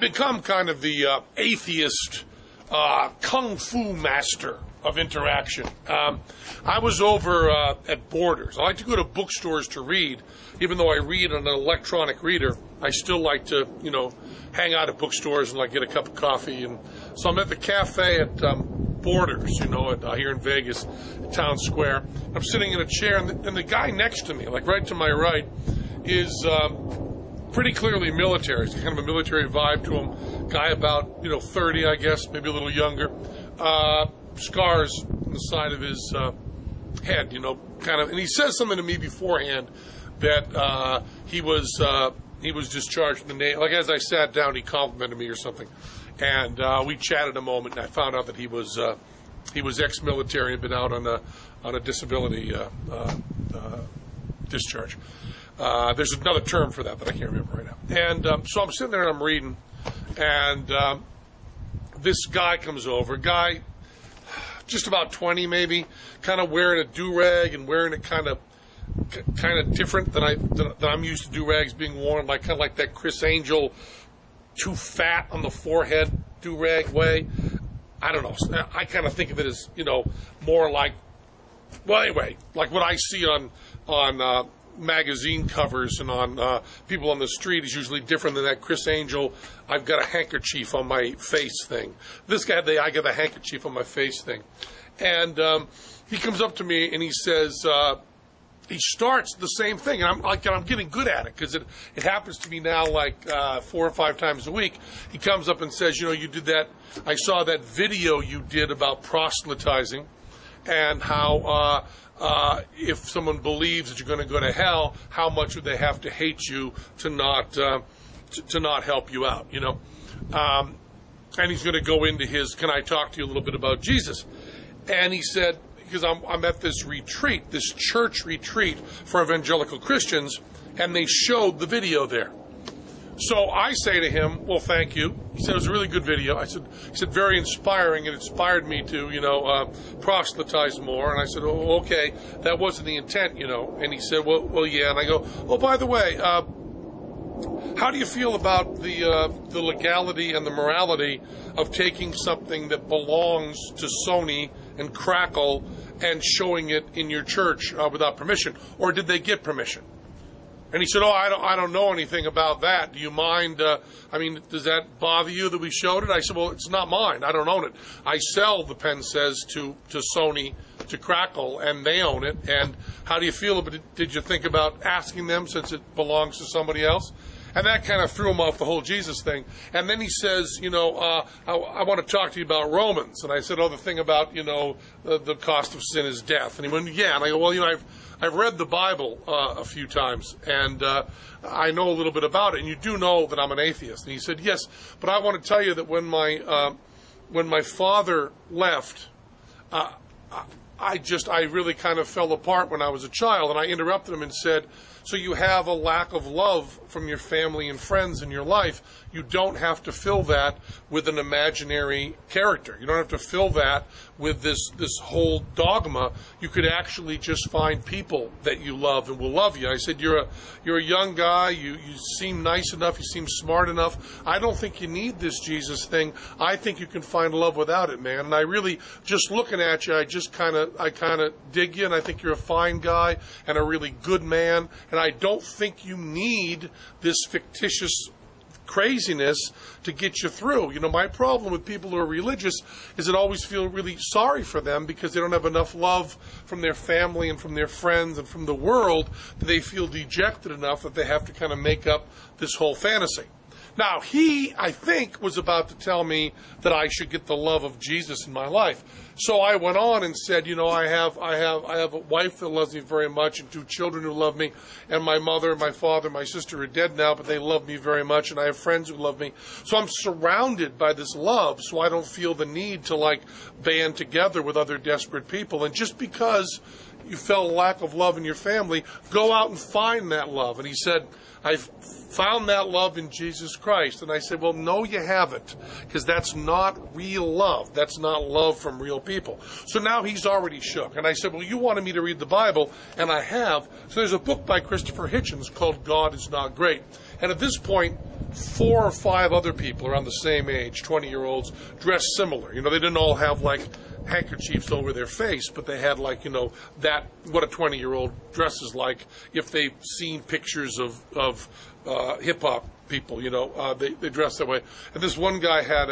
I've become kind of the atheist kung fu master of interaction. I was over at Borders. I like to go to bookstores to read. Even though I read on an electronic reader, I still like to, hang out at bookstores and like get a cup of coffee. And so I'm at the cafe at Borders, here in Vegas, Town Square. I'm sitting in a chair, and the guy next to me, like right to my right, is pretty clearly military. He's kind of a military vibe to him. Guy about, 30, I guess, maybe a little younger. Scars on the side of his head, and he says something to me beforehand that he was discharged from the Navy. Like, as I sat down, he complimented me or something, and we chatted a moment, and I found out that he was ex-military and been out on a disability discharge. There's another term for that I can't remember right now. And so I'm sitting there and I'm reading, and this guy comes over, just about 20 maybe, kind of wearing a do-rag and wearing it kind of different than I'm used to do-rags being worn, like kind of like that Chris Angel, too fat on the forehead do-rag way. I don't know. I kind of think of it as, more like, well, anyway, like what I see on magazine covers and on people on the street is usually different than that Chris Angel, I've got a handkerchief on my face thing. This guy, I got a handkerchief on my face thing. And he comes up to me and he says, he starts the same thing, and I'm getting good at it because it happens to me now like 4 or 5 times a week. He comes up and says, you did that, I saw that video you did about proselytizing and how if someone believes that you're going to go to hell, how much would they have to hate you to not help you out, And he's going to go into his, can I talk to you a little bit about Jesus? And he said, because I'm at this retreat, this church retreat for evangelical Christians, and they showed the video there. So I say to him, well, thank you. He said, it was a really good video. He said, very inspiring. It inspired me to, proselytize more. And I said, oh, okay, that wasn't the intent, And he said, well, yeah. And I go, oh, by the way, how do you feel about the legality and the morality of taking something that belongs to Sony and Crackle and showing it in your church without permission? Or did they get permission? And he said, oh, I don't know anything about that. Do you mind? Does that bother you that we showed it? I said, well, it's not mine. I don't own it. I sell, the Penn says, to Sony, to Crackle, and they own it. And how do you feel about it? Did you think about asking them since it belongs to somebody else? And that kind of threw him off the whole Jesus thing. And then he says, I want to talk to you about Romans. And I said, oh, the thing about, the cost of sin is death. And he went, yeah. And I go, well, I've read the Bible a few times, and I know a little bit about it. And you do know that I'm an atheist. And he said, yes, but I want to tell you that when my father left, I really kind of fell apart when I was a child. And I interrupted him and said, so you have a lack of love from your family and friends in your life. You don't have to fill that with an imaginary character. You don't have to fill that with this whole dogma. You could actually just find people that you love and will love you. I said, you're a young guy. You seem nice enough. You seem smart enough. I don't think you need this Jesus thing. I think you can find love without it, man. And I really, just looking at you, I kind of dig you, and I think you're a fine guy and a really good man. And I don't think you need this fictitious craziness to get you through. My problem with people who are religious is I always feel really sorry for them because they don't have enough love from their family and from their friends and from the world that they feel dejected enough that they have to kind of make up this whole fantasy. Now, he, I think, was about to tell me that I should get the love of Jesus in my life. So I went on and said, I have a wife that loves me very much and 2 children who love me, and my mother, my father, my sister are dead now, but they love me very much, and I have friends who love me. So I'm surrounded by this love, so I don't feel the need to band together with other desperate people. And just because you felt a lack of love in your family, go out and find that love. And he said, I've found that love in Jesus Christ. And I said, well, no, you haven't, because that's not real love. That's not love from real people. So now he's already shook. And I said, well, you wanted me to read the Bible, and I have. So there's a book by Christopher Hitchens called God Is Not Great. And at this point, 4 or 5 other people around the same age, 20-year-olds, dressed similar. They didn't all have like handkerchiefs over their face, but they had like, that what a 20-year-old dresses like if they've seen pictures of hip-hop people, they dress that way. And this one guy had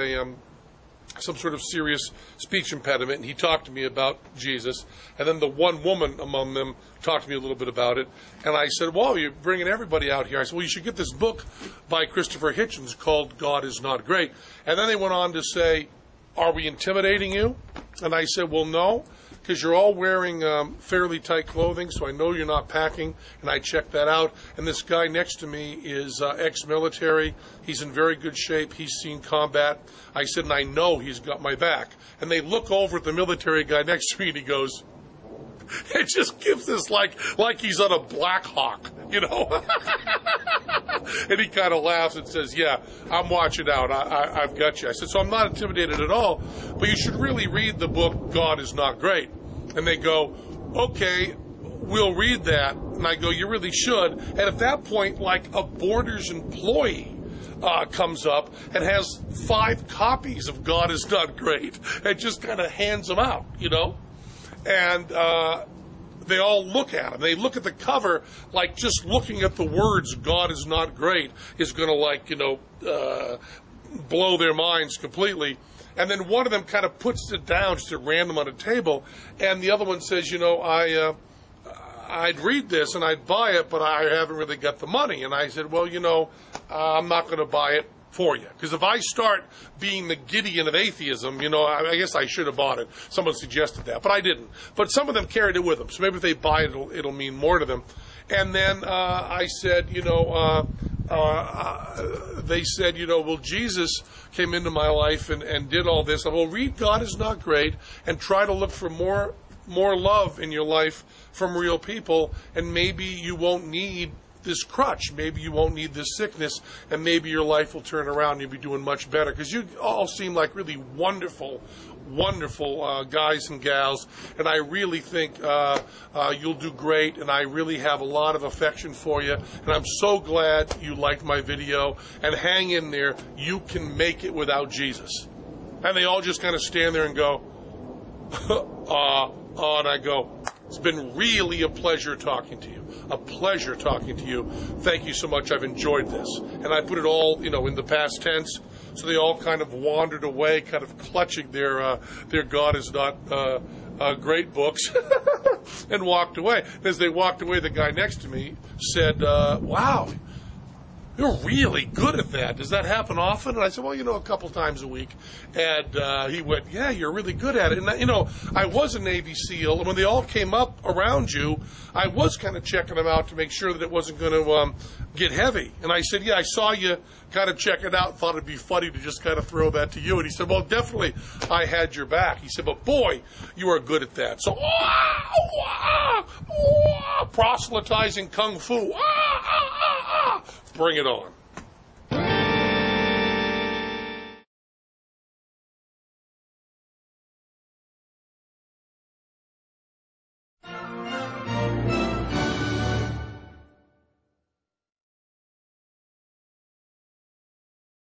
some sort of serious speech impediment, and he talked to me about Jesus. And then the one woman among them talked to me a little bit about it. And I said, well, you're bringing everybody out here. I said, well, you should get this book by Christopher Hitchens called God is Not Great. And then they went on to say, are we intimidating you? And I said, well, no, because you're all wearing fairly tight clothing, so I know you're not packing, and I checked that out. And this guy next to me is ex-military. He's in very good shape. He's seen combat. I said, and I know he's got my back. And they look over at the military guy next to me, and he goes, it just gives this like he's on a Black Hawk, And he kind of laughs and says, yeah, I'm watching out. I've got you. I said, so I'm not intimidated at all, but you should really read the book, God is Not Great. And they go, okay, we'll read that. And I go, you really should. And at that point, like a Borders employee comes up and has 5 copies of God is Not Great and just kind of hands them out, And they all look at him. They look at the cover like just looking at the words God is not great is going to blow their minds completely. And then one of them kind of puts it down just at random on a table, and the other one says, I'd read this and I'd buy it, but I haven't really got the money. And I said, well, I'm not going to buy it for you. Because if I start being the Gideon of atheism, I guess I should have bought it. Someone suggested that, but I didn't. But some of them carried it with them, so maybe if they buy it, it'll mean more to them. And then I said, they said, well, Jesus came into my life and did all this. I will read God is Not Great and try to look for more love in your life from real people, and maybe you won't need this crutch. Maybe you won't need this sickness, and maybe your life will turn around and you'll be doing much better. Because you all seem like really wonderful guys and gals, and I really think you'll do great, and I really have a lot of affection for you, and I'm so glad you liked my video, and hang in there. You can make it without Jesus. And they all just kind of stand there and go, and I go, it's been really a pleasure talking to you. A pleasure talking to you. Thank you so much. I've enjoyed this. And I put it all, in the past tense. So they all kind of wandered away, kind of clutching their God is Not Great books and walked away. And as they walked away, the guy next to me said, wow, you're really good at that. Does that happen often? And I said, well, a couple times a week. And he went, yeah, you're really good at it. And, I was a Navy SEAL, and when they all came up around you, I was kind of checking them out to make sure that it wasn't going to get heavy. And I said, yeah, I saw you kind of check it out, thought it'd be funny to just kind of throw that to you. And he said, well, definitely I had your back. He said, but boy, you are good at that. So, proselytizing Kung Fu. Bring it on.